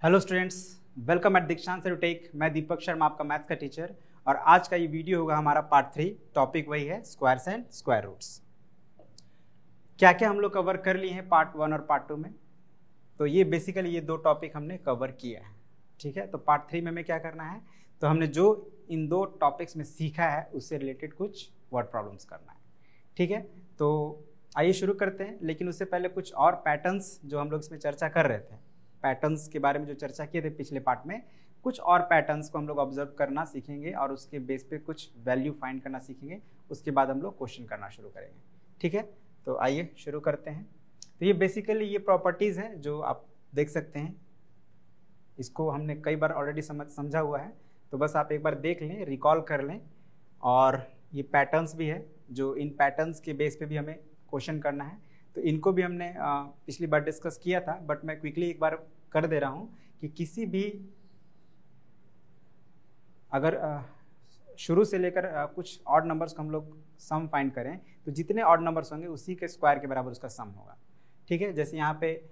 Hello students, welcome eight दीक्षांत take. मैं दीपक शर्मा, आपका मैथ्स का टीचर। और आज का ये वीडियो होगा हमारा पार्ट 3। टॉपिक वही है स्क्वायर्स एंड स्क्वायर रूट्स। क्या क्या हम लोग कवर कर लिए हैं पार्ट 1 और पार्ट 2 में। तो ये बेसिकली ये दो टॉपिक हमने कवर किया है, ठीक है। तो पार्ट 3 में हमें क्या करना है, तो हमने जो इन दो टॉपिक्स में सीखा है उससे रिलेटेड कुछ वर्ड प्रॉब्लम्स करना है, ठीक है। तो आइए शुरू करते हैं, लेकिन उससे पहले कुछ और पैटर्न्स जो हम लोग इसमें चर्चा कर रहे थे, पैटर्न्स के बारे में जो चर्चा किए थे पिछले पार्ट में, कुछ और पैटर्न्स को हम लोग ऑब्जर्व करना सीखेंगे और उसके बेस पे कुछ वैल्यू फाइंड करना सीखेंगे। उसके बाद हम लोग क्वेश्चन करना शुरू करेंगे, ठीक है। तो आइए शुरू करते हैं। तो ये बेसिकली ये प्रॉपर्टीज़ हैं जो आप देख सकते हैं। इसको हमने कई बार ऑलरेडी समझा हुआ है, तो बस आप एक बार देख लें, रिकॉल कर लें। और ये पैटर्न्स भी है जो इन पैटर्न्स के बेस पे भी हमें क्वेश्चन करना है। तो इनको भी हमने पिछली बार डिस्कस किया था, बट मैं क्विकली एक बार कर दे रहा हूँ कि किसी भी अगर शुरू से लेकर कुछ ऑड नंबर्स को हम लोग सम फाइंड करें, तो जितने ऑड नंबर्स होंगे उसी के स्क्वायर के बराबर उसका सम होगा, ठीक है। जैसे यहाँ पे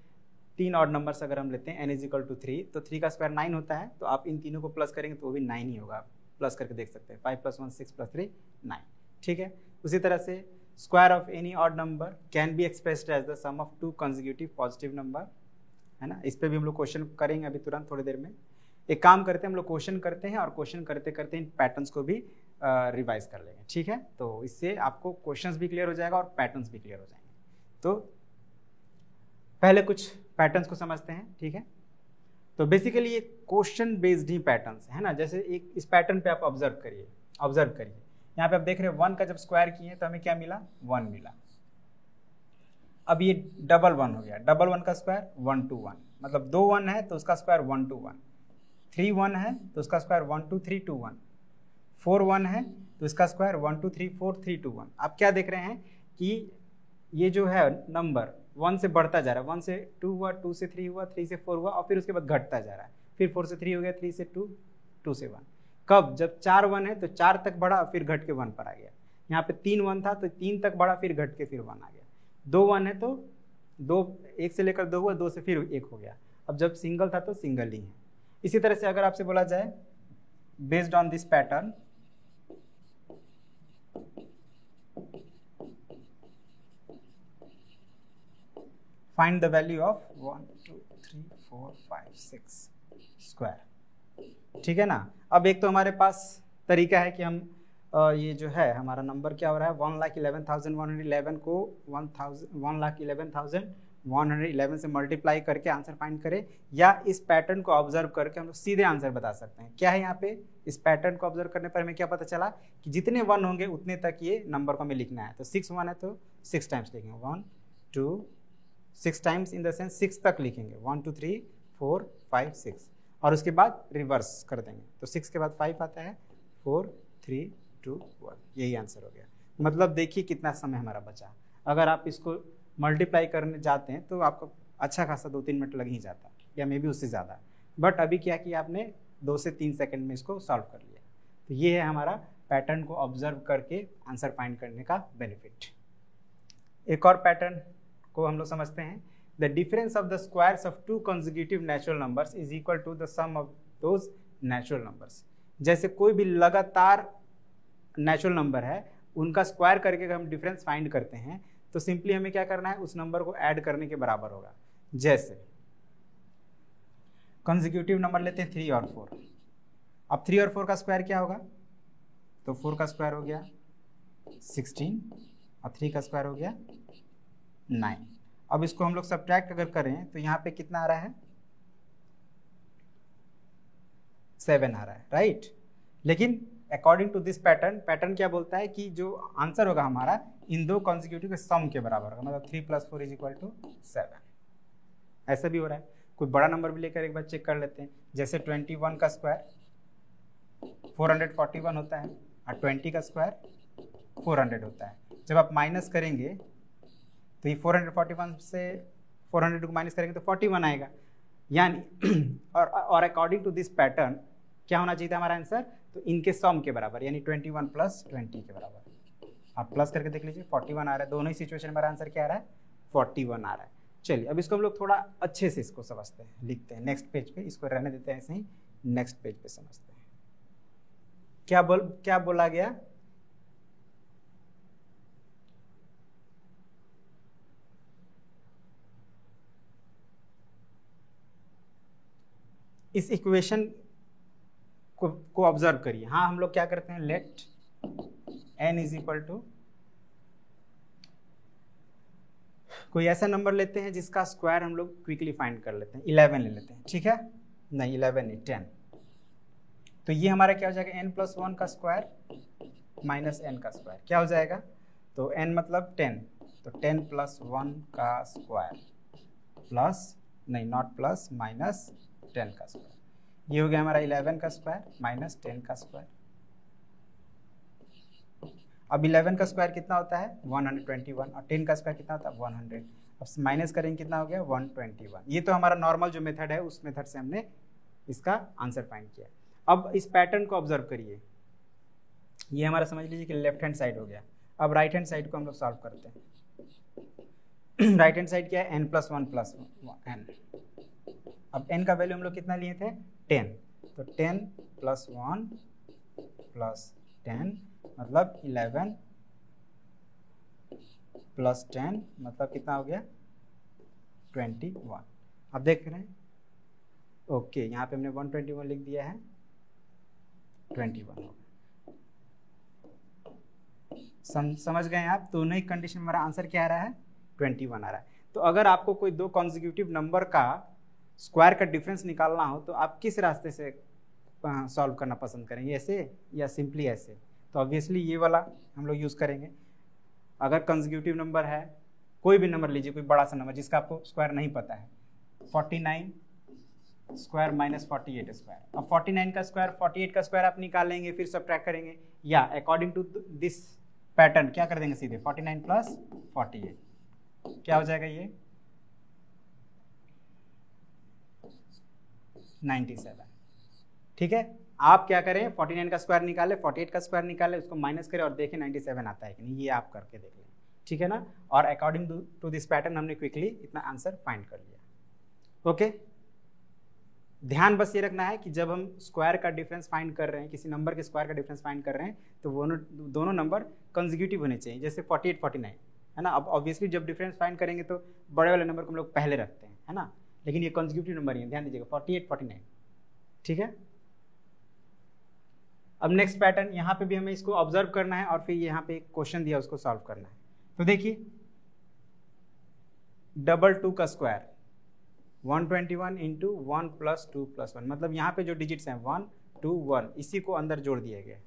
3 ऑड नंबर्स अगर हम लेते हैं n = 3, तो 3 का स्क्वायर 9 होता है। तो आप इन तीनों को प्लस करेंगे तो वो भी 9 ही होगा। प्लस करके देख सकते हैं, 5 + 1 6 + 3 9, ठीक है। उसी तरह से square of any odd number can be expressed as the sum of 2 consecutive positive number, है ना। इस पे भी हम लोग क्वेश्चन करेंगे अभी तुरंत थोड़ी देर में। एक काम करते हैं, हम लोग क्वेश्चन करते हैं और क्वेश्चन करते करते इन पैटर्न्स को भी रिवाइज कर लेंगे, ठीक है। तो इससे आपको क्वेश्चंस भी क्लियर हो जाएगा और पैटर्न्स भी क्लियर हो जाएंगे। तो पहले कुछ पैटर्न्स को समझते हैं, ठीक है। तो बेसिकली ये क्वेश्चन बेस्ड ही पैटर्न्स है ना। जैसे एक इस पैटर्न पे आप ऑब्जर्व करिए यहाँ पे आप देख रहे हैं 1 का जब स्क्वायर किए तो हमें क्या मिला, 1 मिला। अब ये डबल 1 हो गया, डबल 1 का स्क्वायर 1 2 1, मतलब 2 1 है तो उसका स्क्वायर 1 2 1, 3 1 है तो उसका स्क्वायर 1 2 3 2 1, 4 1 है तो इसका स्क्वायर 1 2 3 4 3 2 1। आप क्या देख रहे हैं कि ये जो है नंबर 1 से बढ़ता जा रहा है, 1 से 2 हुआ, 2 से 3 हुआ, 3 से 4 हुआ और फिर उसके बाद घटता जा रहा है। फिर 4 से 3 हो गया, 3 से 2, 2 से 1। कब, जब 4 1 है तो 4 तक बढ़ा फिर घट के 1 पर आ गया। यहाँ पे 3 1 था तो 3 तक बढ़ा फिर घट के फिर 1 आ गया। 2 1 है तो 2, 1 से लेकर 2 हुआ, 2 से फिर 1 हो गया। अब जब सिंगल था तो सिंगल ही है। इसी तरह से अगर आपसे बोला जाए based on this pattern, find the value of 1 2 3 4 5 6 square, ठीक है ना। अब एक तो हमारे पास तरीका है कि हम ये जो है हमारा नंबर क्या हो रहा है, 1,11,111 को 1,11,111 से मल्टीप्लाई करके आंसर फाइंड करें, या इस पैटर्न को ऑब्जर्व करके हम लोग सीधे आंसर बता सकते हैं। क्या है यहाँ पे, इस पैटर्न को ऑब्जर्व करने पर हमें क्या पता चला कि जितने 1 होंगे उतने तक ये नंबर को हमें लिखना है। तो 6 1 है तो 6 टाइम्स लिखेंगे, 1 2 6 टाइम्स इन द सेंस 6 तक लिखेंगे, 1 2 3 4 5 6, और उसके बाद रिवर्स कर देंगे। तो 6 के बाद 5 आता है, 4 3 2 1, यही आंसर हो गया। मतलब देखिए कितना समय हमारा बचा। अगर आप इसको मल्टीप्लाई करने जाते हैं तो आपको अच्छा खासा 2-3 मिनट लग ही जाता, या मे बी उससे ज़्यादा। बट अभी क्या किया आपने, 2 से 3 सेकंड में इसको सॉल्व कर लिया। तो ये है हमारा पैटर्न को ऑब्जर्व करके आंसर फाइंड करने का बेनिफिट। एक और पैटर्न को हम लोग समझते हैं। The difference of the squares of 2 consecutive natural numbers is equal to the sum of those natural numbers. जैसे कोई भी लगातार नेचुरल नंबर है, उनका स्क्वायर करके अगर हम डिफरेंस फाइंड करते हैं तो सिंपली हमें क्या करना है, उस नंबर को ऐड करने के बराबर होगा। जैसे कंसेक्यूटिव नंबर लेते हैं 3 और 4। अब 3 और 4 का स्क्वायर क्या होगा, तो 4 का स्क्वायर हो गया 16 और 3 का स्क्वायर हो गया 9। अब इसको हम लोग सब्ट्रैक्ट अगर करें तो यहाँ पे कितना आ रहा है, 7 आ रहा है, राइट। लेकिन अकॉर्डिंग टू दिस पैटर्न क्या बोलता है कि जो आंसर होगा हमारा इन दो कॉन्सिक्यूटिव के सम के बराबर होगा, मतलब 3 + 4 = 7। ऐसा भी हो रहा है। कोई बड़ा नंबर भी लेकर एक बार चेक कर लेते हैं। जैसे 21 का स्क्वायर 441 होता है और 20 का स्क्वायर 400 होता है। जब आप माइनस करेंगे तो ये 441 से 400 को माइनस करेंगे तो 41 आएगा। यानी और अकॉर्डिंग टू दिस पैटर्न क्या होना चाहिए था हमारा आंसर, तो इनके सम के बराबर, यानी 21 + 20 के बराबर। आप प्लस करके देख लीजिए, 41 आ रहा है। दोनों ही सिचुएशन में हमारा आंसर क्या आ रहा है, 41 आ रहा है। चलिए अब इसको हम लोग थोड़ा अच्छे से इसको समझते हैं, लिखते हैं नेक्स्ट पेज पे, इसको रहने देते हैं ऐसे ही, नेक्स्ट पेज पे समझते हैं। क्या बोला गया? इस इक्वेशन को ऑब्जर्व करिए। हाँ, हम लोग क्या करते हैं, let n is equal to कोई ऐसा नंबर लेते हैं जिसका स्क्वायर हम लोग क्विकली फाइंड कर लेते हैं, 11 ले लेते हैं, ठीक है? नहीं 11 नहीं 10। तो ये हमारा क्या हो जाएगा, n+1 का स्क्वायर माइनस n का स्क्वायर, क्या हो जाएगा? तो n मतलब 10, तो 10+1 का स्क्वायर प्लस नहीं नॉट प्लस माइनस 10 का स्क्वायर, ये हो गया हमारा 11 का स्क्वायर माइनस 10 का स्क्वायर। अब 11 का स्क्वायर कितना होता है, 121, और 10 का स्क्वायर कितना होता है, 100। अब माइनस करेंगे कितना हो गया, 121। ये तो हमारा नॉर्मल जो मेथड है उस मेथड से हमने इसका आंसर फाइंड किया। अब इस पैटर्न को ऑब्जर्व करिए, ये हमारा समझ लीजिए कि लेफ्ट हैंड साइड हो गया। अब राइट हैंड साइड को हम लोग सॉल्व करते हैं। राइट हैंड साइड क्या है, n+1 + n। अब n का वैल्यू हम लोग कितना लिए थे, 10, तो 10+1 + 10 मतलब 11 + 10 मतलब कितना हो गया, 21। अब देख रहे हैं, ओके यहाँ पे हमने 121 लिख दिया है, 21 हो गया। समझ गए आप? तो नई कंडीशन हमारा आंसर क्या आ रहा है, 21 आ रहा है। तो अगर आपको कोई दो कॉन्जिक्यूटिव नंबर का स्क्वायर का डिफरेंस निकालना हो तो आप किस रास्ते से सॉल्व करना पसंद करेंगे, ऐसे या सिंपली ऐसे? तो ऑब्वियसली ये वाला हम लोग यूज़ करेंगे। अगर कंसेक्यूटिव नंबर है, कोई भी नंबर लीजिए, कोई बड़ा सा नंबर जिसका आपको स्क्वायर नहीं पता है, 49 स्क्वायर माइनस 48 स्क्वायर। अब 49 का स्क्वायर 48 का स्क्वायर आप निकालेंगे, फिर सब्ट्रैक्ट करेंगे, या अकॉर्डिंग टू दिस पैटर्न क्या कर देंगे, सीधे 49 + 48 क्या हो जाएगा, ये 97। ठीक है, आप क्या करें, 49 का स्क्वायर निकाले, 48 का स्क्वायर निकाले, उसको माइनस करें और देखें 97 आता है कि नहीं, ये आप करके देख लें, ठीक है ना? और अकॉर्डिंग टू दिस पैटर्न हमने क्विकली इतना आंसर फाइंड कर लिया। ओके, ध्यान बस ये रखना है कि जब हम स्क्वायर का डिफरेंस फाइंड कर रहे हैं, किसी नंबर के स्क्वायर का डिफरेंस फाइंड कर रहे हैं, तो वो दोनों नंबर कंसेक्यूटिव होने चाहिए, जैसे 48 49 है ना। अब ऑब्वियसली जब डिफरेंस फाइंड करेंगे तो बड़े वाले नंबर को हम लोग पहले रखते हैं, है ना, लेकिन ये कंसेक्यूटिव नंबर ही है, ध्यान दीजिएगा 48 49, ठीक है। अब नेक्स्ट पैटर्न, यहाँ पे भी हमें इसको ऑब्जर्व करना है और फिर यहाँ पे एक क्वेश्चन दिया उसको सॉल्व करना है। तो देखिए 2 का स्क्वायर 121 इंटू 1 + 2 + 1, मतलब यहाँ पे जो डिजिट्स हैं 1 2 1 इसी को अंदर जोड़ दिया गया,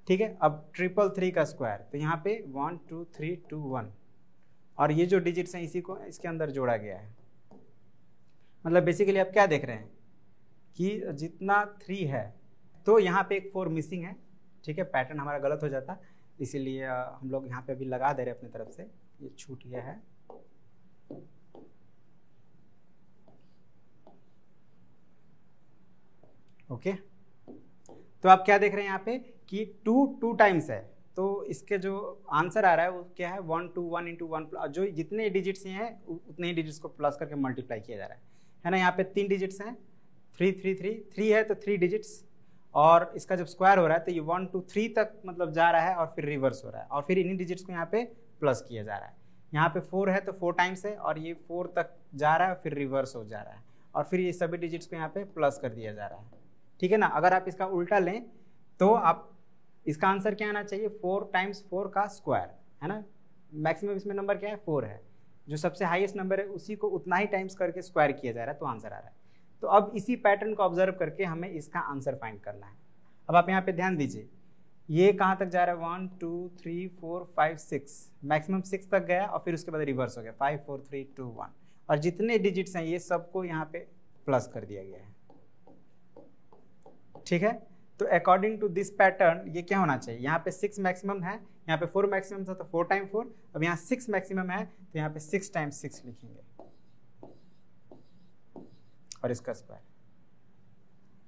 ठीक है। अब 333 का स्क्वायर, तो यहाँ पे 1 2 3 2 1 और ये जो डिजिट्स हैं इसी को इसके अंदर जोड़ा गया है। मतलब बेसिकली आप क्या देख रहे हैं कि जितना 3 है तो यहाँ पे एक 4 मिसिंग है, ठीक है। पैटर्न हमारा गलत हो जाता, इसीलिए हम लोग यहाँ पे अभी लगा दे रहे हैं अपनी तरफ से, ये छूट गया है। ओके, तो आप क्या देख रहे हैं यहाँ पे कि 2 टाइम्स है, तो इसके जो आंसर आ रहा है वो क्या है 1 2 1 इंटू 1, जो जितने डिजिट्स हैं उतने ही डिजिट्स को प्लस करके मल्टीप्लाई किया जा रहा है ना। यहाँ पे 3 डिजिट्स हैं, 3 3 3 3 है तो 3 डिजिट्स, और इसका जब स्क्वायर हो रहा है तो ये 1 2 3 तक मतलब जा रहा है और फिर रिवर्स हो रहा है, और फिर इन्हीं डिजिट्स को यहाँ पे प्लस किया जा रहा है। यहाँ पे 4 है तो 4 टाइम्स है और ये 4 तक जा रहा है फिर रिवर्स हो जा रहा है, और फिर ये सभी डिजिट्स को यहाँ पे प्लस कर दिया जा रहा है, ठीक है ना। अगर आप इसका उल्टा लें तो आप इसका आंसर क्या आना चाहिए, 4 × 4 का स्क्वायर, है ना। मैक्सिमम इसमें नंबर क्या है 4 है, जो सबसे हाईएस्ट नंबर है उसी को उतना ही टाइम्स करके स्क्वायर किया जा रहा है, तो आंसर आ रहा है। तो अब इसी पैटर्न को ऑब्जर्व करके हमें इसका आंसर फाइंड करना है। अब आप यहाँ पे ध्यान दीजिए, ये कहाँ तक जा रहा है 1 2 3 4 5 6, मैक्सिमम 6 तक गया और फिर उसके बाद रिवर्स हो गया 5 4 3 2 1, और जितने डिजिट्स हैं ये सबको यहाँ पे प्लस कर दिया गया है, ठीक है। तो अकॉर्डिंग टू दिस पैटर्न ये क्या होना चाहिए, यहाँ पे 6 मैक्सिमम है, यहाँ पे 4 मैक्सिमम था तो 4 × 4, अब यहाँ 6 मैक्सिमम है तो यहाँ पे 6 × 6 लिखेंगे और इसका स्क्वायर,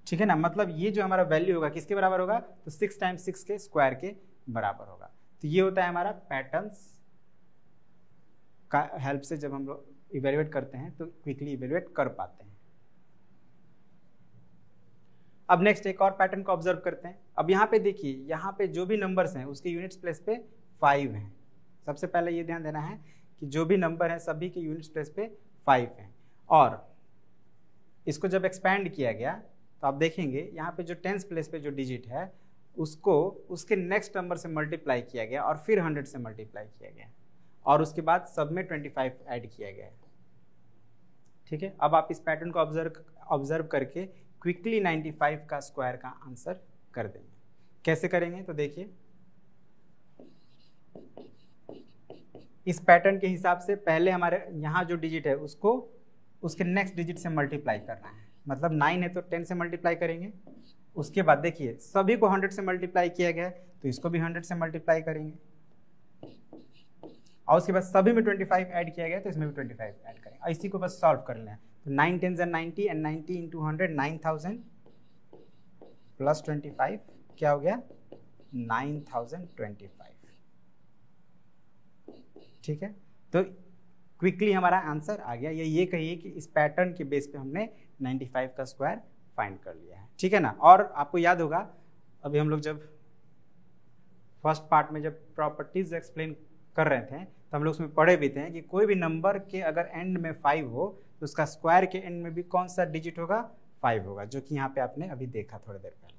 ठीक है ना। मतलब ये जो हमारा वैल्यू होगा किसके बराबर होगा, तो 6 × 6 के स्क्वायर के बराबर होगा। तो ये होता है हमारा पैटर्न्स का हेल्प से जब हम लोग इवेल्युएट करते हैं तो क्विकली इवेल्युएट कर पाते हैं। अब नेक्स्ट एक और पैटर्न को ऑब्जर्व करते हैं। अब यहाँ पे देखिए, यहाँ पे जो भी नंबर्स हैं उसके यूनिट्स प्लेस पे 5 हैं। सबसे पहले ये ध्यान देना है कि जो भी नंबर है सभी के यूनिट्स प्लेस पे 5 हैं। और इसको जब एक्सपैंड किया गया तो आप देखेंगे यहाँ पे जो टेंस प्लेस पे जो डिजिट है उसको उसके नेक्स्ट नंबर से मल्टीप्लाई किया गया और फिर 100 से मल्टीप्लाई किया गया और उसके बाद सब में 25 ऐड किया गया। ठीक है, अब आप इस पैटर्न को ऑब्जर्व करके क्विकली 95 का स्क्वायर का आंसर कर देंगे। कैसे करेंगे तो देखिए, इस पैटर्न के हिसाब से पहले हमारे यहाँ जो डिजिट है उसको उसके नेक्स्ट डिजिट से मल्टीप्लाई करना है। मतलब 9 है तो 10 से मल्टीप्लाई करेंगे। उसके बाद देखिए सभी को 100 से मल्टीप्लाई किया गया तो इसको भी 100 से मल्टीप्लाई करेंगे और उसके बाद सभी में 25 ऐड किया गया तो इसमें भी 25 ऐड करेंगे। इसी को बस सॉल्व कर लेना है। तो 9 10 90 एंड 90 इंटू 100 9000 प्लस 25 क्या हो गया 9025। ठीक है, तो क्विकली हमारा आंसर आ गया। ये कहिए कि इस पैटर्न के बेस पे हमने 95 का स्क्वायर फाइंड कर लिया है। ठीक है ना। और आपको याद होगा अभी हम लोग जब फर्स्ट पार्ट में जब प्रॉपर्टीज एक्सप्लेन कर रहे थे तो हम लोग उसमें पढ़े भी थे कि कोई भी नंबर के अगर एंड में 5 हो तो उसका स्क्वायर के एंड में भी कौन सा डिजिट होगा 5 होगा, जो कि यहाँ पे आपने अभी देखा थोड़ी देर पहले।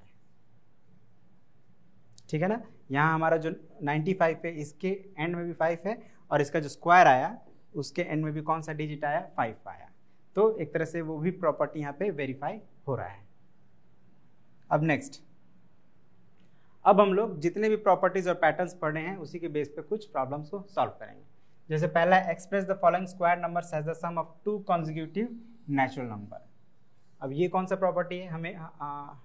ठीक है ना, यहाँ हमारा जो 95 है इसके एंड में भी 5 है और इसका जो स्क्वायर आया उसके एंड में भी कौन सा डिजिट आया 5 आया। तो एक तरह से वो भी प्रॉपर्टी यहाँ पे वेरीफाई हो रहा है। अब नेक्स्ट, अब हम लोग जितने भी प्रॉपर्टीज और पैटर्न्स पढ़े हैं उसी के बेस पे कुछ प्रॉब्लम्स को सॉल्व करेंगे। जैसे पहला, express the following square numbers as the sum of 2 consecutive natural number. अब ये कौन सा प्रॉपर्टी है, हमें हम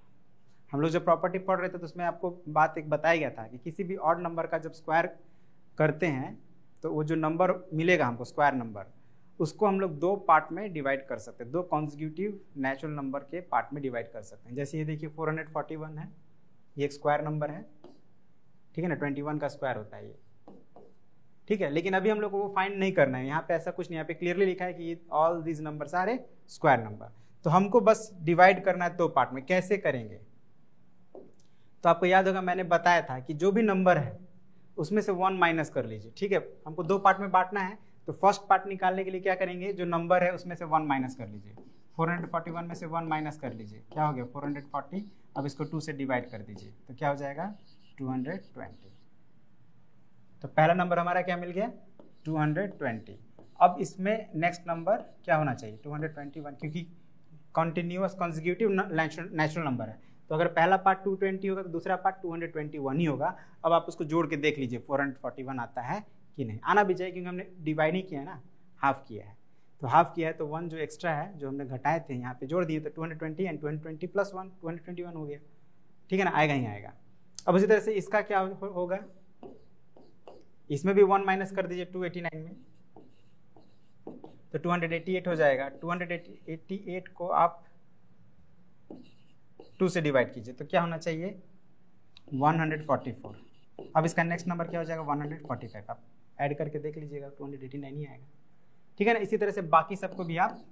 लोग जब प्रॉपर्टी पढ़ रहे थे तो उसमें आपको बात एक बताया गया था कि किसी भी ऑड नंबर का जब स्क्वायर करते हैं तो वो जो नंबर मिलेगा हमको स्क्वायर नंबर, उसको हम लोग 2 पार्ट में डिवाइड कर सकते हैं, 2 कॉन्जिक्यूटिव नेचुरल नंबर के पार्ट में डिवाइड कर सकते हैं। जैसे ये देखिए 441 है, ये एक स्क्वायर नंबर है। ठीक है ना, 21 का स्क्वायर होता है ये। ठीक है, लेकिन अभी हम लोग को वो फाइंड नहीं करना है। यहाँ पे ऐसा कुछ नहीं, यहाँ पे क्लियरली लिखा है कि all these numbers are a square number. तो हमको बस डिवाइड करना है 2 पार्ट में। कैसे करेंगे तो आपको याद होगा मैंने बताया था कि जो भी नंबर है उसमें से 1 माइनस कर लीजिए। ठीक है, हमको 2 पार्ट में बांटना है तो फर्स्ट पार्ट निकालने के लिए क्या करेंगे, जो नंबर है उसमें से 1 माइनस कर लीजिए। 441 में से 1 माइनस कर लीजिए, क्या हो गया 440। अब इसको 2 से डिवाइड कर दीजिए तो क्या हो जाएगा 220। तो पहला नंबर हमारा क्या मिल गया 220। अब इसमें नेक्स्ट नंबर क्या होना चाहिए 221, क्योंकि कॉन्टिन्यूअस कॉन्जिक्यूटिव नेचुरल नंबर है। तो अगर पहला पार्ट 220 होगा तो दूसरा पार्ट 221 ही होगा। अब आप उसको जोड़ के देख लीजिए 441 आता है कि नहीं। आना भी चाहिए क्योंकि हमने डिवाइड नहीं किया है ना, हाफ किया है। तो हाफ किया है तो 1 जो एक्स्ट्रा है जो हमने घटाए थे यहाँ पे जोड़ दिए तो 220 एंड 220 प्लस 1 221 हो गया। ठीक है ना, आएगा ही आएगा। अब उसी तरह से इसका क्या होगा, इसमें भी 1 माइनस कर दीजिए 289 में तो 288 हो जाएगा। 288 को आप 2 से डिवाइड कीजिए तो क्या होना चाहिए 144। अब इसका नेक्स्ट नंबर क्या हो जाएगा 145। आप ऐड करके देख लीजिएगा 289 ही आएगा। ठीक है ना, इसी तरह से बाकी सबको भी आप,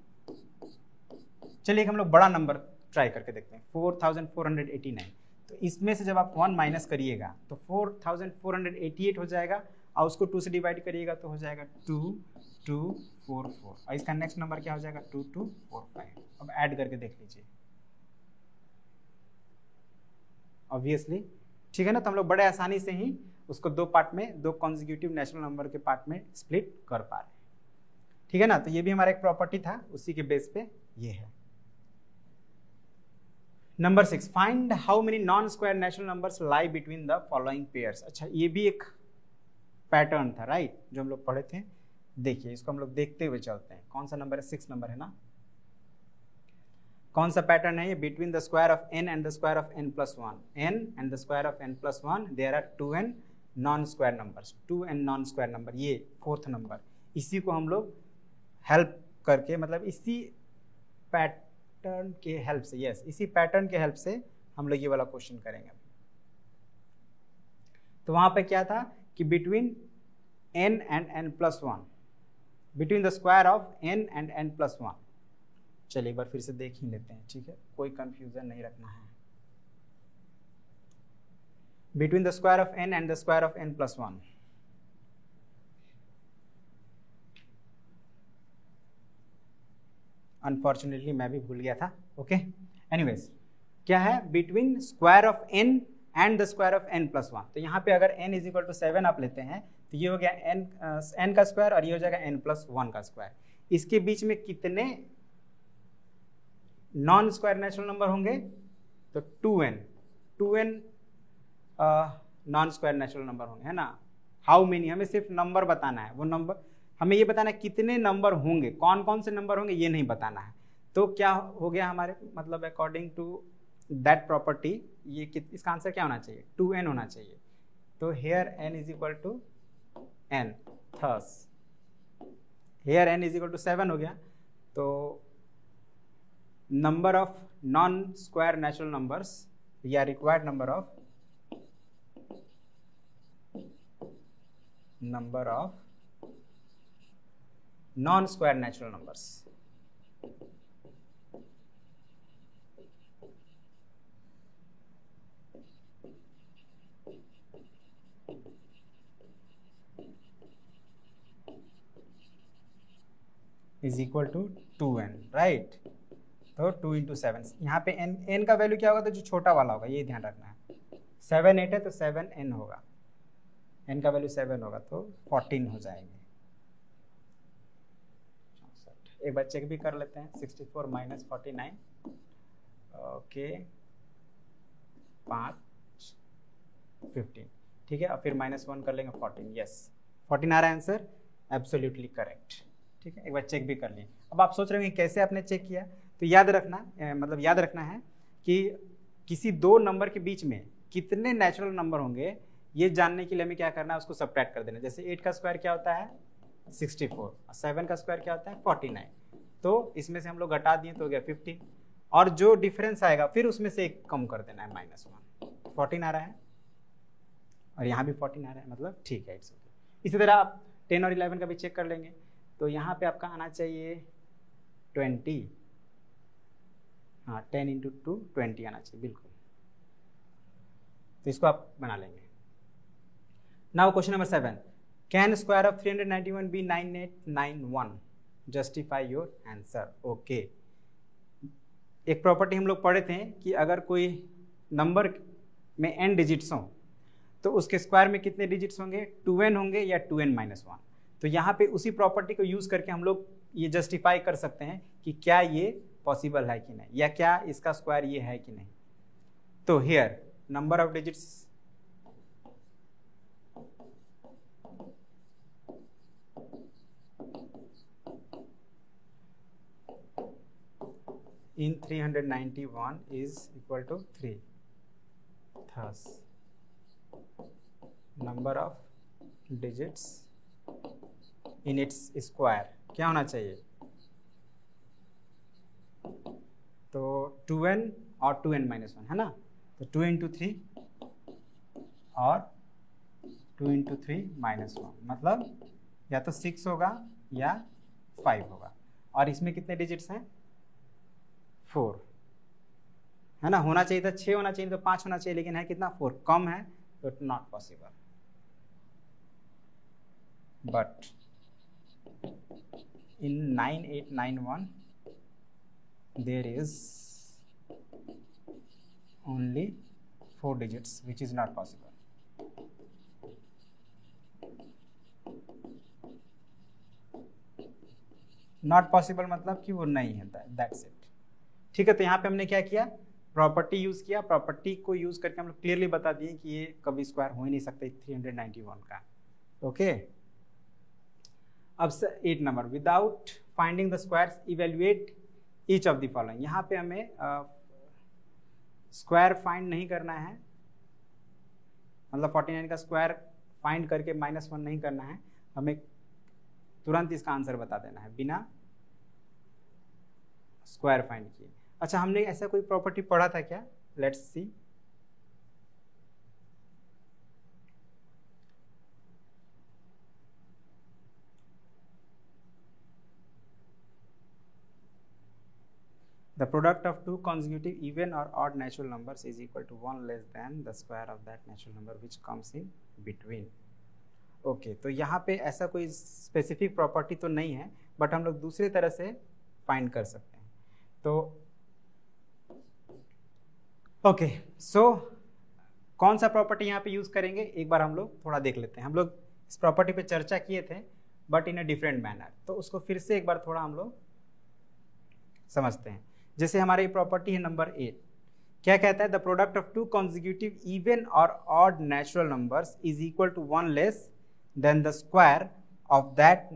चलिए हम लोग बड़ा नंबर ट्राई करके देखते हैं 4489। तो इसमें से जब आप 1 माइनस करिएगा तो 4488 हो जाएगा और उसको 2 से डिवाइड करिएगा तो हो जाएगा 2244 और इसका नेक्स्ट नंबर क्या हो जाएगा 2245। अब ऐड करके देख लीजिए ऑब्वियसली। ठीक है ना, तो हम लोग बड़े आसानी से ही उसको 2 पार्ट में 2 कॉन्जिक्यूटिव नेचुरल नंबर के पार्ट में स्प्लिट कर पा रहे हैं। ठीक है ना, तो ये भी हमारा एक प्रॉपर्टी था, उसी के बेस पे ये है। Number 6, find how many non square natural numbers lie between the following pairs. अच्छा, ये भी एक पैटर्न था राइट, जो हम लोग पढ़े थे। देखिए इसको हम लोग देखते हुए चलते हैं। कौन सा नंबर है 6 नंबर है ना। कौन सा पैटर्न है ये, between the square of n and the square of n plus 1, n and the square of n plus 1 there are 2n non square numbers, 2n non square number, ये 4th number. इसी को हम लोग help करके, मतलब इसी pattern के help से, यस इसी पैटर्न के हेल्प से हम लोग ये वाला क्वेश्चन करेंगे। तो वहां पे क्या था कि between n and n plus 1 between the square of n and n+1। चलिए एक बार फिर से देख ही लेते हैं, ठीक है, कोई कंफ्यूजन नहीं रखना है। Between the square of n and the square of n+1। Unfortunately मैं भी भूल गया था। ओके, एनीवेज क्या है, between square of n and the square of n+1। तो यहाँ पे अगर n इज इक्वल टू 7 आप लेते हैं तो ये हो गया n का स्क्वायर और ये हो जाएगा n+1 का स्क्वायर। इसके बीच में कितने नॉन स्क्वायर नेचुरल नंबर होंगे? तो 2n non square natural number होंगे, है ना। हाउ मेनी, हमें सिर्फ नंबर बताना है, वो नंबर हमें ये बताना है कितने नंबर होंगे, कौन कौन से नंबर होंगे ये नहीं बताना है। तो क्या हो गया हमारे, मतलब अकॉर्डिंग टू दैट प्रॉपर्टी ये इसका आंसर क्या होना चाहिए? 2n होना चाहिए। तो here n is equal to n, thus here n is equal to 7 हो गया। तो number of non square natural numbers या required number of non square natural numbers is equal to 2n, right. तो 2 × 7, यहाँ पे n का value क्या होगा? तो जो छोटा वाला होगा, ये ध्यान रखना है। 7 8 है तो 7n होगा, n का वैल्यू 7 होगा तो 14 हो जाएंगे। एक बार चेक भी कर लेते हैं, 64 - 49, ओके 5 15, ठीक है। और फिर -1 कर लेंगे 14, यस 14 आ रहा है आंसर, एब्सोल्युटली करेक्ट, ठीक है। एक बार चेक भी कर लिए। अब आप सोच रहे होंगे कैसे आपने चेक किया, तो याद रखना है कि किसी दो नंबर के बीच में कितने नेचुरल नंबर होंगे ये जानने के लिए हमें क्या करना है, उसको सब्ट्रैक्ट कर देना। जैसे 8 का स्क्वायर क्या होता है? 64, और 7 का स्क्वायर क्या होता है? 49। तो इसमें से हम लोग घटा दिए तो हो गया 15, और जो डिफरेंस आएगा फिर उसमें से एक कम कर देना है, -1। 14 आ रहा है और यहाँ भी 14 आ रहा है, मतलब ठीक है, इट्स ओके। इसी तरह आप 10 और 11 का भी चेक कर लेंगे। तो यहाँ पे आपका आना चाहिए 20, हाँ 10 × 2 20 आना चाहिए, बिल्कुल। तो इसको आप बना लेंगे। Now question number 7, can square of 391 be 9891? Justify your answer. Okay, एक प्रॉपर्टी हम लोग पढ़े थे कि अगर कोई नंबर में n डिजिट्स हों तो उसके स्क्वायर में कितने डिजिट्स होंगे? 2n होंगे या 2n - 1। तो यहाँ पे उसी प्रॉपर्टी को यूज करके हम लोग ये जस्टिफाई कर सकते हैं कि क्या ये पॉसिबल है कि नहीं, या क्या इसका स्क्वायर ये है कि नहीं। तो here number of digits in 391 is equal to 3, thus number of digits in its square क्या होना चाहिए? तो 2n और 2n - 1 है ना। तो 2 × 3 और 2 × 3 - 1, मतलब या तो 6 होगा या 5 होगा। और इसमें कितने डिजिट्स हैं? 4, है ना। होना चाहिए था 6 होना चाहिए, तो 5 होना चाहिए, लेकिन है कितना? 4, कम है, तो it not possible. But in 9891 there is only 4 digits, which is not possible. Not possible मतलब कि वो नहीं है, दैट्स इट, ठीक है। तो यहाँ पे हमने क्या किया? प्रॉपर्टी यूज किया। प्रॉपर्टी को यूज करके हम लोग क्लियरली बता दिए कि ये कभी स्क्वायर हो ही नहीं सकता 391 का। ओके, अब 8 number, without finding the squares evaluate each of the following. यहाँ पे हमें स्क्वायर फाइंड नहीं करना है, मतलब 49 का स्क्वायर फाइंड करके -1 नहीं करना है, हमें तुरंत इसका आंसर बता देना है बिना स्क्वायर फाइंड किए। अच्छा, हमने ऐसा कोई प्रॉपर्टी पढ़ा था क्या? Let's see. The product of two consecutive even और odd natural numbers is equal to 1 less than the square of that natural number which comes in between. Okay, तो यहाँ पे ऐसा कोई स्पेसिफिक प्रॉपर्टी तो नहीं है, बट हम लोग दूसरी तरह से फाइंड कर सकते हैं। तो ओके, सो कौन सा प्रॉपर्टी यहाँ पे यूज करेंगे एक बार हम लोग थोड़ा देख लेते हैं। हम लोग इस प्रॉपर्टी पे चर्चा किए थे but in a different manner, तो उसको फिर से एक बार थोड़ा हम लोग समझते हैं। जैसे हमारी प्रॉपर्टी है नंबर 8, क्या कहता है? The product of two consecutive even और odd natural numbers is equal to 1 less than the square of that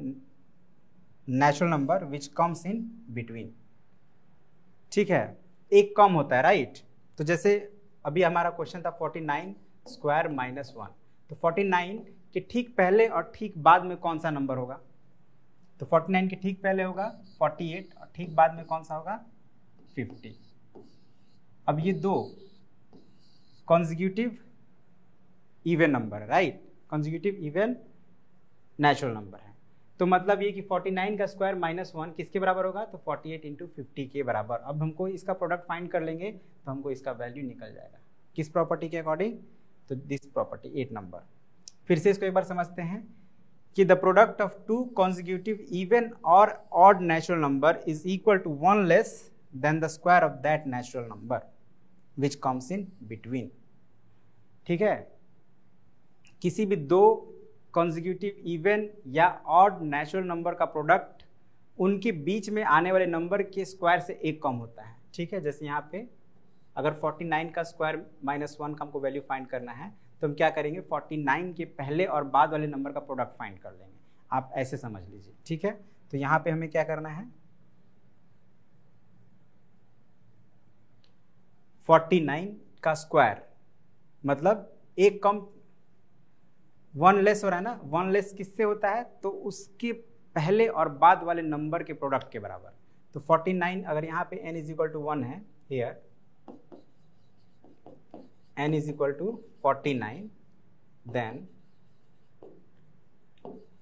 natural number which comes in between. ठीक है, एक कम होता है, राइट? तो जैसे अभी हमारा क्वेश्चन था 49 स्क्वायर माइनस 1, तो 49 के ठीक पहले और ठीक बाद में कौन सा नंबर होगा? तो 49 के ठीक पहले होगा 48 और ठीक बाद में कौन सा होगा? 50। अब ये दो कॉन्जिक्यूटिव इवन नंबर है, right? Consecutive even natural number है, तो मतलब ये कि 49 का स्क्वायर माइनस 1 किसके बराबर होगा? तो 48 इंटू 50 के बराबर। अब हमको इसका प्रोडक्ट फाइंड कर लेंगे तो हमको इसका वैल्यू निकल जाएगा किस प्रॉपर्टी के अकॉर्डिंग? तो दिस प्रॉपर्टी 8 नंबर। फिर से इसको एक बार समझते हैं कि the product of two consecutive even और odd natural number is equal to 1 less than the square of that natural number which comes in between. ठीक है, किसी भी दो कॉन्जिक्यूटिव इवन या ऑड नेचुरल नंबर का प्रोडक्ट उनके बीच में आने वाले नंबर के स्क्वायर से एक कम होता है। ठीक है, जैसे यहाँ पे अगर 49 का स्क्वायर माइनस 1 का हमको वैल्यू फाइंड करना है तो हम क्या करेंगे? 49 के पहले और बाद वाले नंबर का प्रोडक्ट फाइंड कर लेंगे। आप ऐसे समझ लीजिए। ठीक है, तो यहाँ पे हमें क्या करना है? 49 का स्क्वायर मतलब एक कम, 1 लेस हो रहा है ना? 1 लेस किससे होता है? तो उसके पहले और बाद वाले नंबर के प्रोडक्ट के बराबर। तो 49 अगर यहाँ पे n इज इक्वल टू 1 है, here n is equal to 49, then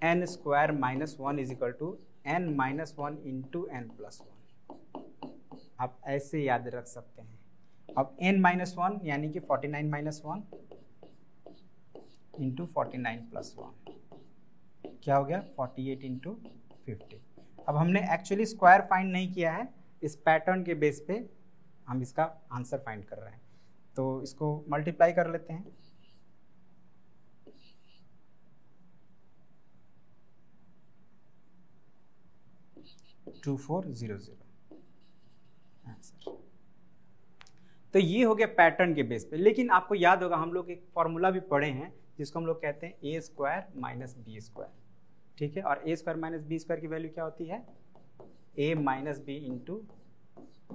n square minus 1 is equal to n minus 1 into n plus 1। आप ऐसे याद रख सकते हैं। अब n माइनस 1 यानी कि 49 माइनस 1 इंटू 49 प्लस 1 क्या हो गया? 48 इंटू 50। अब हमने एक्चुअली स्क्वायर फाइंड नहीं किया है, इस पैटर्न के बेस पे हम इसका आंसर फाइंड कर रहे हैं, तो इसको मल्टीप्लाई कर लेते हैं। To 2400 answer. तो ये हो गया पैटर्न के बेस पे। लेकिन आपको याद होगा हम लोग एक फॉर्मूला भी पढ़े हैं जिसको हम लोग कहते हैं ए स्क्वायर माइनस बी स्क्वायर। ठीक है, और ए स्क्वायर माइनस बी स्क्वायर की वैल्यू क्या होती है? ए माइनस बी इंटू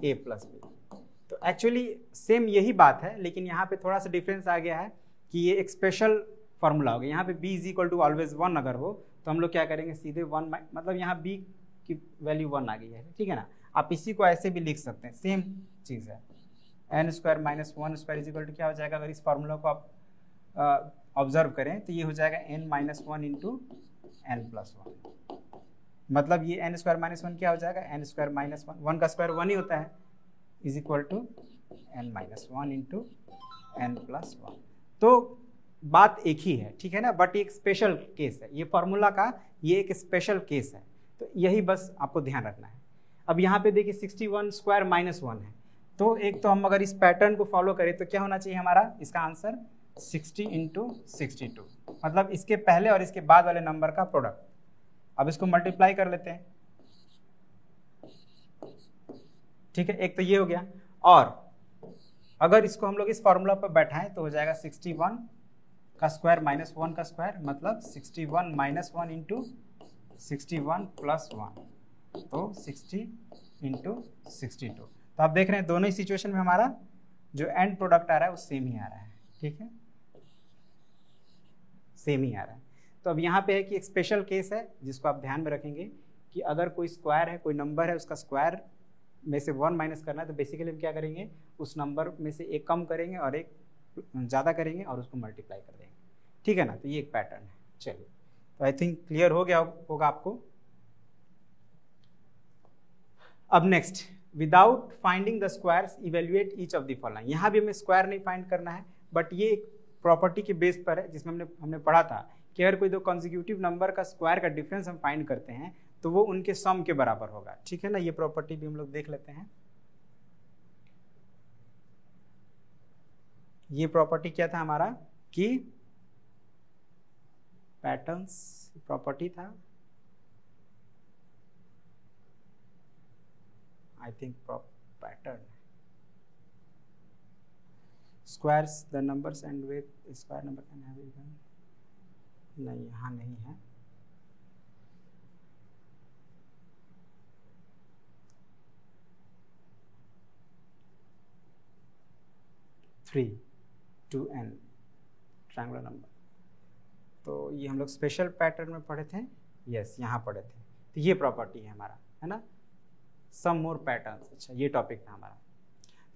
ए प्लस बी। तो एक्चुअली सेम यही बात है, लेकिन यहाँ पे थोड़ा सा डिफरेंस आ गया है कि ये एक स्पेशल फॉर्मूला हो गया। यहाँ पे b is equal to always 1 अगर हो तो हम लोग क्या करेंगे? सीधे 1 मतलब यहाँ b की वैल्यू 1 आ गई है। ठीक है ना? आप इसी को ऐसे भी लिख सकते हैं, सेम चीज़ है। n square minus 1 square is equal to क्या हो जाएगा? अगर इस फार्मूला को आप ऑब्जर्व करें तो ये हो जाएगा n minus 1 into n plus 1। मतलब ये n स्क्वायर माइनस 1 क्या हो जाएगा? n स्क्वायर माइनस 1 का स्क्वायर 1 ही होता है, is equal to n minus 1 into n plus 1। तो बात एक ही है, ठीक है ना? बट एक स्पेशल केस है, ये फार्मूला का ये एक स्पेशल केस है, तो यही बस आपको ध्यान रखना है। अब यहाँ पे देखिए 61 स्क्वायर माइनस 1 है, तो एक तो हम अगर इस पैटर्न को फॉलो करें तो क्या होना चाहिए हमारा? इसका आंसर 60 इंटू 62, मतलब इसके पहले और इसके बाद वाले नंबर का प्रोडक्ट। अब इसको मल्टीप्लाई कर लेते हैं। ठीक है, एक तो ये हो गया, और अगर इसको हम लोग इस फॉर्मूला पर बैठाएं तो हो जाएगा 61 का स्क्वायर माइनस 1 का स्क्वायर, मतलब 61 माइनस 1 इंटू 61 प्लस 1, तो 60 इंटू 62। तो आप देख रहे हैं दोनों ही सिचुएशन में हमारा जो एंड प्रोडक्ट आ रहा है वो सेम ही आ रहा है। ठीक है, सेम ही आ रहा है। तो अब यहाँ पे है कि एक स्पेशल केस है जिसको आप ध्यान में रखेंगे कि अगर कोई स्क्वायर है, कोई नंबर है, उसका स्क्वायर में से 1 माइनस करना है तो बेसिकली हम क्या करेंगे? उस नंबर में से एक कम करेंगे और एक ज़्यादा करेंगे और उसको मल्टीप्लाई कर देंगे। ठीक है ना? तो ये एक पैटर्न है। चलिए, तो आई थिंक क्लियर हो गया होगा आपको। अब next without finding the squares evaluate each of the following. यहाँ भी हमें स्क्वायर नहीं फाइंड करना है, बट ये एक प्रॉपर्टी के बेस पर है जिसमें हमने पढ़ा था कि अगर कोई दो कॉन्जिक्यूटिव नंबर का स्क्वायर का डिफरेंस हम फाइंड करते हैं तो वो उनके सम के बराबर होगा। ठीक है ना, ये प्रॉपर्टी भी हम लोग देख लेते हैं। ये प्रॉपर्टी क्या था हमारा कि पैटर्न्स प्रॉपर्टी था, I think pattern squares the numbers and with square number can have even, नहीं यहाँ नहीं है। Three two an triangular number, तो ये हम लोग स्पेशल पैटर्न में पढ़े थे, यस यहाँ पढ़े थे। तो ये प्रॉपर्टी है हमारा, है ना, सम मोर पैटर्न्स। अच्छा ये टॉपिक था हमारा।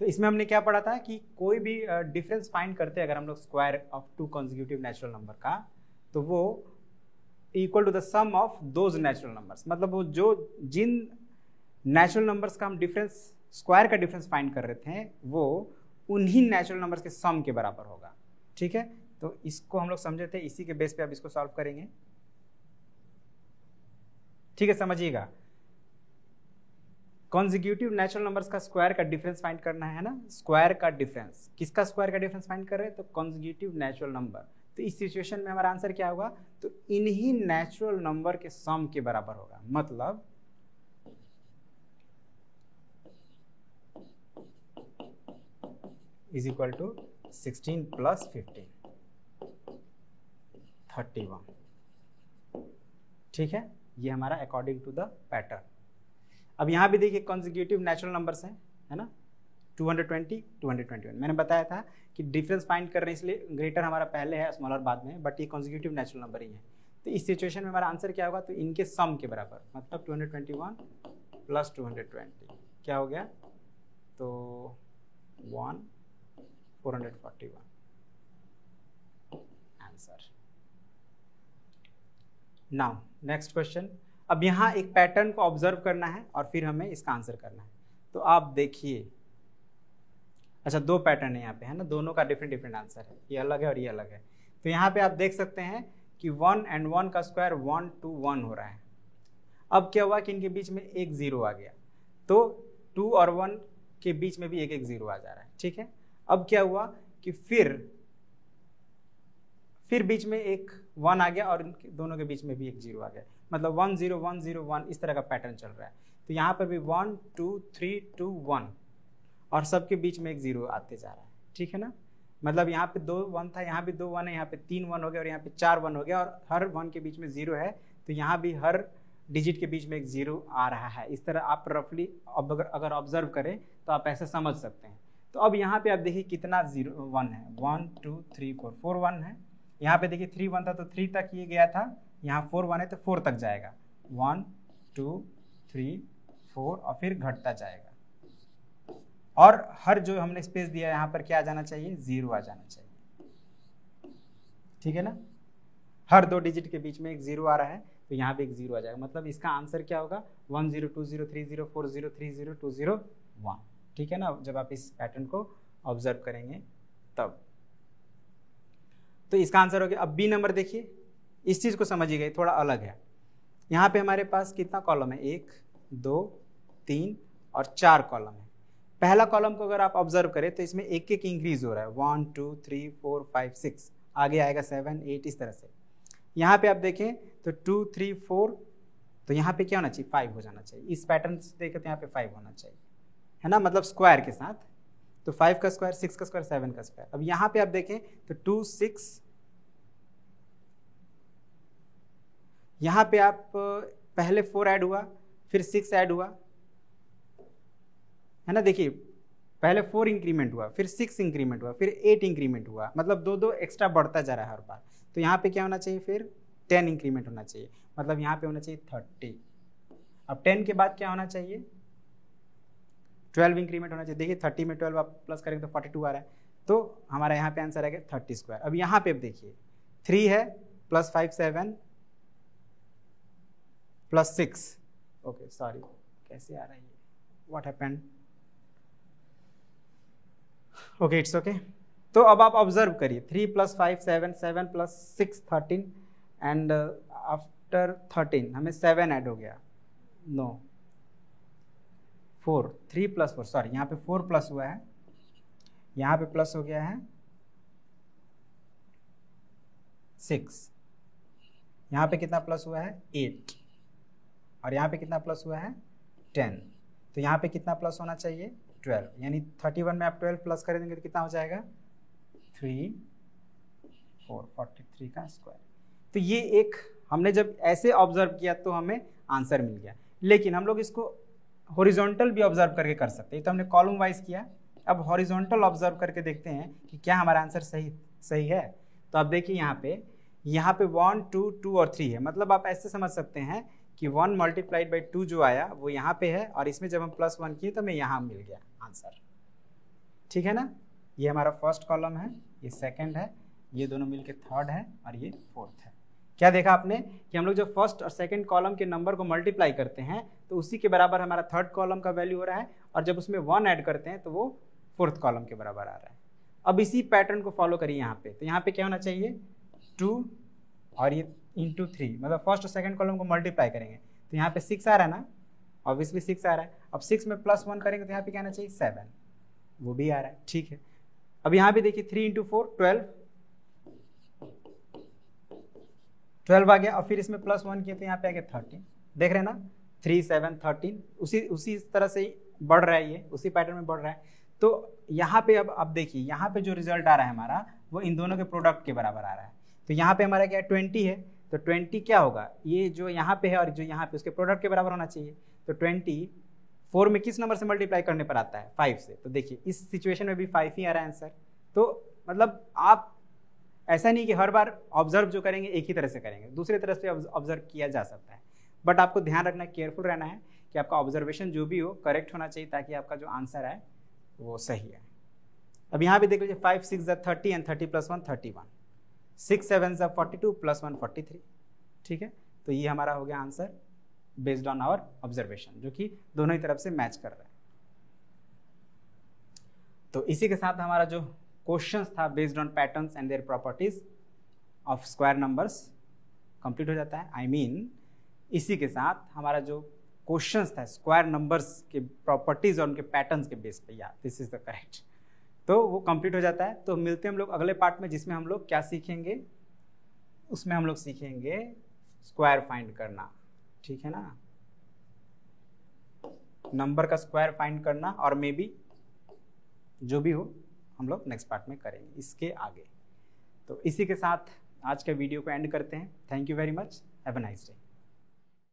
तो इसमें हमने क्या पढ़ा था कि कोई भी डिफरेंस फाइंड करते हैं अगर हम लोग square of two consecutive natural number का, तो वो equal to the sum of those natural numbers, मतलब वो जो जिन नेचुरल नंबर्स का हम डिफरेंस स्क्वायर का डिफरेंस फाइंड कर रहे थे वो उन्हीं नेचुरल नंबर्स के सम के बराबर होगा। ठीक है, तो इसको हम लोग समझे थे, इसी के बेस पे अब इसको सॉल्व करेंगे। ठीक है, समझिएगा, कॉन्जिक्यूटिव नेचुरल नंबर्स का स्क्वायर का डिफरेंस फाइंड करना है ना, स्क्वायर का डिफरेंस, किसका स्क्वायर का डिफरेंस फाइंड कर रहे हैं, तो कॉन्जिक्यूटिव नेचुरल नंबर। तो इस सिचुएशन में हमारा आंसर क्या होगा, तो इन्हीं नेचुरल नंबर के सम के बराबर होगा। मतलब इज इक्वल टू 16 प्लस 15 31। ठीक है, ये हमारा अकॉर्डिंग टू द पैटर्न। अब यहाँ भी देखिए कॉन्जिक्यूटिव नेचुरल नंबर्स हैं, है ना, 220 221। मैंने बताया था कि डिफरेंस फाइंड कर रहे हैं इसलिए ग्रेटर हमारा पहले है स्मॉलर बाद में, बट ये कॉन्जिक्यूटिव नेचुरल नंबर ही है। तो इस सिचुएशन में हमारा आंसर क्या होगा, तो इनके सम के बराबर, मतलब 221 प्लस 220 क्या हो गया, तो 441 आंसर। Now next question. अब यहाँ एक पैटर्न को ऑब्जर्व करना है और फिर हमें इसका आंसर करना है। तो आप देखिए, अच्छा दो पैटर्न है यहाँ पे, है ना, दोनों का डिफरेंट डिफरेंट आंसर है, ये अलग है और ये अलग है। तो यहाँ पे आप देख सकते हैं कि 1 and 1 का स्क्वायर 1 to 1 हो रहा है। अब क्या हुआ कि इनके बीच में एक जीरो आ गया, तो 2 और 1 के बीच में भी एक एक जीरो आ जा रहा है। ठीक है, अब क्या हुआ कि फिर बीच में एक 1 आ गया और दोनों के बीच में भी एक जीरो आ गया, मतलब 1 0 1 0 1 इस तरह का पैटर्न चल रहा है। तो यहाँ पर भी 1 2 3 2 1 और सबके बीच में एक जीरो आते जा रहा है। ठीक है ना, मतलब यहाँ पे 2 1 था, यहाँ भी 2 1 है, यहाँ पे 3 1 हो गया और यहाँ पे 4 1 हो गया और हर 1 के बीच में जीरो है, तो यहाँ भी हर डिजिट के बीच में एक जीरो आ रहा है। इस तरह आप रफली अगर ऑब्जर्व करें तो आप ऐसे समझ सकते हैं। तो अब यहाँ पे आप देखिए कितना 1 है, 1 2 3 4 4 1 है। यहाँ पे देखिए 3 1 था तो 3 तक ये गया था, यहाँ 4 1 है तो 4 तक जाएगा, 1 2 3 4 और फिर घटता जाएगा। और हर जो हमने स्पेस दिया यहाँ पर क्या आ जाना चाहिए, जीरो आ जाना चाहिए। ठीक है ना, हर दो डिजिट के बीच में एक जीरो आ रहा है तो यहाँ पे एक जीरो आ जाएगा। मतलब इसका आंसर क्या होगा, 1 0 2 0 3 0 4 0 3 0 2 0 1। ठीक है ना, जब आप इस पैटर्न को ऑब्जर्व करेंगे तब। तो इसका आंसर हो गया। अब बी नंबर देखिए, इस चीज को समझिएगा, थोड़ा अलग है। यहाँ पे हमारे पास कितना कॉलम है, 1 2 3 और 4 कॉलम है। पहला कॉलम को अगर आप ऑब्जर्व करें तो इसमें एक एक इंक्रीज हो रहा है, 1 2 3 4 5 6, आगे आएगा 7 8 इस तरह से। यहाँ पे आप देखें तो 2 3 4, तो यहाँ पे क्या होना चाहिए, 5 हो जाना चाहिए। इस पैटर्न से देखें तो यहाँ पे 5 होना चाहिए, है ना, मतलब स्क्वायर के साथ। तो 5 का स्क्वायर 6 का स्क्वायर 7 का स्क्वायर। अब यहाँ पे आप देखें तो 2 6, यहाँ पे आप पहले 4 ऐड हुआ फिर 6 ऐड हुआ, है ना, देखिए पहले 4 इंक्रीमेंट हुआ फिर 6 इंक्रीमेंट हुआ फिर 8 इंक्रीमेंट हुआ, मतलब 2 2 एक्स्ट्रा बढ़ता जा रहा है हर बार। तो यहाँ पे क्या होना चाहिए, फिर 10 इंक्रीमेंट होना चाहिए, मतलब यहाँ पे होना चाहिए 30। अब 10 के बाद क्या होना चाहिए, 12 इंक्रीमेंट होना चाहिए। देखिए 30 में 12 आप प्लस करेंगे तो 42 आ रहा है, तो हमारा यहाँ पे आंसर आएगा 30 स्क्वायर। अब यहाँ पे अब देखिए 3 है प्लस 5 7 प्लस 6, ओके सॉरी कैसे आ रहा है ये, what happened, okay it's okay. तो अब आप ऑब्जर्व करिए 3 + 5 7, 7 + 6 13 एंड आफ्टर 13 हमें 7 ऐड हो गया, नो 4, 3 + 4 सॉरी यहाँ पे 4 प्लस हुआ है, यहाँ पे प्लस हो गया है 6, यहाँ पे कितना प्लस हुआ है 8 और यहाँ पे कितना प्लस हुआ है 10, तो यहाँ पे कितना प्लस होना चाहिए 12, यानी 31 में आप 12 प्लस कर देंगे तो कितना हो जाएगा 3 4 43 का स्क्वायर। तो ये एक हमने जब ऐसे ऑब्जर्व किया तो हमें आंसर मिल गया, लेकिन हम लोग इसको हॉरिजॉन्टल भी ऑब्जर्व करके कर सकते हैं। तो हमने कॉलम वाइज किया, अब हॉरिजॉन्टल ऑब्जर्व करके देखते हैं कि क्या हमारा आंसर सही है। तो आप देखिए यहाँ पे 1 2 2 और 3 है, मतलब आप ऐसे समझ सकते हैं कि 1 × 2 जो आया वो यहाँ पे है और इसमें जब हम +1 किए तो हमें यहाँ मिल गया आंसर, ठीक है ना। ये हमारा फर्स्ट कॉलम है, ये सेकंड है, ये दोनों मिलके थर्ड है और ये फोर्थ है। क्या देखा आपने कि हम लोग जब फर्स्ट और सेकंड कॉलम के नंबर को मल्टीप्लाई करते हैं तो उसी के बराबर हमारा थर्ड कॉलम का वैल्यू हो रहा है, और जब उसमें 1 ऐड करते हैं तो वो फोर्थ कॉलम के बराबर आ रहा है। अब इसी पैटर्न को फॉलो करिए यहाँ पे, तो यहाँ पे क्या होना चाहिए 2 और ये इंटू 3, मतलब फर्स्ट और सेकंड कॉलम को मल्टीप्लाई करेंगे तो यहाँ पे 6 आ रहा है ना, ऑब्वियसली 6 आ रहा है। अब 6 में +1 करेंगे तो यहाँ पे क्या आना चाहिए 7, वो भी आ रहा है, ठीक है। अब यहाँ पे देखिए 3 × 4 12 आ गया, और फिर इसमें +1 किए तो यहाँ पे आ गया 13, देख रहे हैं ना 3 7 13, उसी तरह से बढ़ रहा है, ये उसी पैटर्न में बढ़ रहा है। तो यहाँ पे अब देखिए यहाँ पे जो रिजल्ट आ रहा है हमारा वो इन दोनों के प्रोडक्ट के बराबर आ रहा है। तो यहाँ पे हमारा क्या है 20 है, तो 20 क्या होगा, ये जो यहाँ पे है और जो यहाँ पे उसके प्रोडक्ट के बराबर होना चाहिए। तो 20 4 में किस नंबर से मल्टीप्लाई करने पर आता है 5 से, तो देखिए इस सिचुएशन में भी 5 ही आ रहा है आंसर। तो मतलब आप ऐसा नहीं कि हर बार ऑब्जर्व जो करेंगे एक ही तरह से करेंगे, दूसरे तरह से ऑब्जर्व किया जा सकता है, बट आपको ध्यान रखना, केयरफुल रहना है कि आपका ऑब्जर्वेशन जो भी हो करेक्ट होना चाहिए ताकि आपका जो आंसर है वो सही है। अब यहाँ भी देख लीजिए 5 6 30 एंड 30 + 1 31, 6 7 42 + 1 43, ठीक है। तो ये हमारा हो गया answer based on our observation, जो कि दोनों ही तरफ से मैच कर रहा है। तो इसी के साथ हमारा जो क्वेश्चंस था based on patterns and their properties of square numbers complete हो जाता है। आई मीन इसी के साथ हमारा जो क्वेश्चंस था स्क्वायर नंबर्स के प्रॉपर्टीज और उनके पैटर्न्स के बेस पे, या दिस इज द करेक्ट, तो वो कंप्लीट हो जाता है। तो मिलते हैं हम लोग अगले पार्ट में, जिसमें हम लोग क्या सीखेंगे, उसमें हम लोग सीखेंगे स्क्वायर फाइंड करना, ठीक है ना, नंबर का स्क्वायर फाइंड करना, और मे बी जो भी हो हम लोग नेक्स्ट पार्ट में करेंगे इसके आगे। तो इसी के साथ आज के वीडियो को एंड करते हैं। Thank you very much, have a nice day.